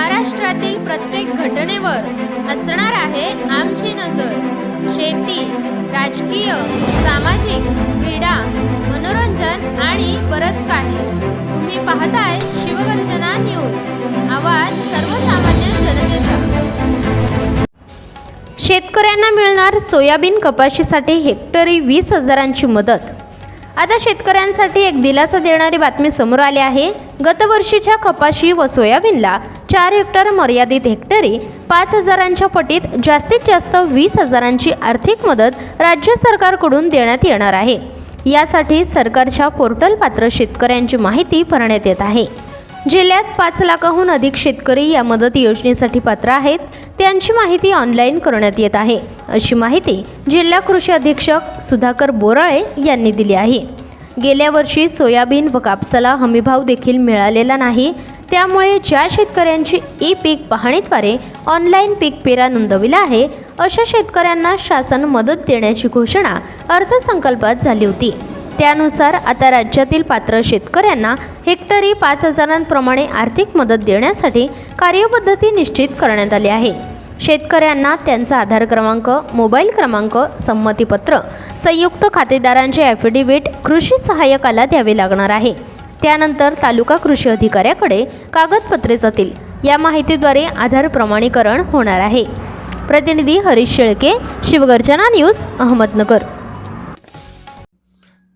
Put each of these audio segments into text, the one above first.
महाराष्ट्रातील प्रत्येक घटनेवर असणार आहे आमची नजर। शेती, राजकीय, सामाजिक, क्रीडा, मनोरंजन आणि बरंच काही। तुम्ही पाहताय शिवगर्जना न्यूज, आवाज सर्वसामान्य जनतेचा। शेतकऱ्यांना मिळणार सोयाबीन कपाशीसाठी हेक्टरी 20,000ची मदत। आता शेतकऱ्यांसाठी एक दिलासा देणारी बातमी समोर आली आहे। गत वर्षीच्या कपाशी व सोयाबीनला 4 हेक्टर मर्यादित हेक्टरी 5,000च्या पटीत जास्तीत जास्त 20,000ची आर्थिक मदत राज्य सरकारकडून देण्यात येणार आहे। यासाठी सरकारच्या पोर्टल पात्र शेतकऱ्यांची माहिती भरण्यात येत आहे। जिल्ह्यात 5 लाखाहून अधिक शेतकरी या मदत योजनेसाठी पात्र आहेत। त्यांची माहिती ऑनलाईन करण्यात येत आहे, अशी माहिती जिल्हा कृषी अधीक्षक सुधाकर बोराळे यांनी दिली आहे। गेल्या वर्षी सोयाबीन व कापसाला हमीभाव देखील मिळालेला नाही, त्यामुळे ज्या शेतकऱ्यांची ई पीक पाहणीद्वारे ऑनलाईन पीक पेरा नोंदविला आहे, अशा शेतकऱ्यांना शासन मदत देण्याची घोषणा अर्थसंकल्पात झाली होती। त्यानुसार आता राज्यातील पात्र शेतकऱ्यांना हेक्टरी 5,000प्रमाणे आर्थिक मदत देण्यासाठी कार्यपद्धती निश्चित करण्यात आली आहे। शेतकऱ्यांना त्यांचा आधार क्रमांक, मोबाईल क्रमांक, संमतीपत्र, संयुक्त खातेदारांचे ॲफिडेव्हिट कृषी सहाय्यकाला द्यावे लागणार आहे। त्यानंतर तालुका कृषी अधिकाऱ्याकडे कागदपत्रे जातील। या माहितीद्वारे आधार प्रमाणीकरण होणार आहे। प्रतिनिधी हरीश शेळके, शिवगर्जना न्यूज, अहमदनगर।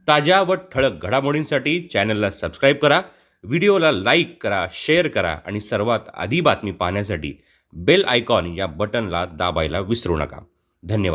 ताज्या व ठळक घडामोडींसाठी चॅनलला सबस्क्राईब करा, व्हिडिओला लाईक करा, शेअर करा आणि सर्वात आधी बातमी पाहण्यासाठी बेल आयकॉन या बटनला दाबायला विसरू नका। धन्यवाद।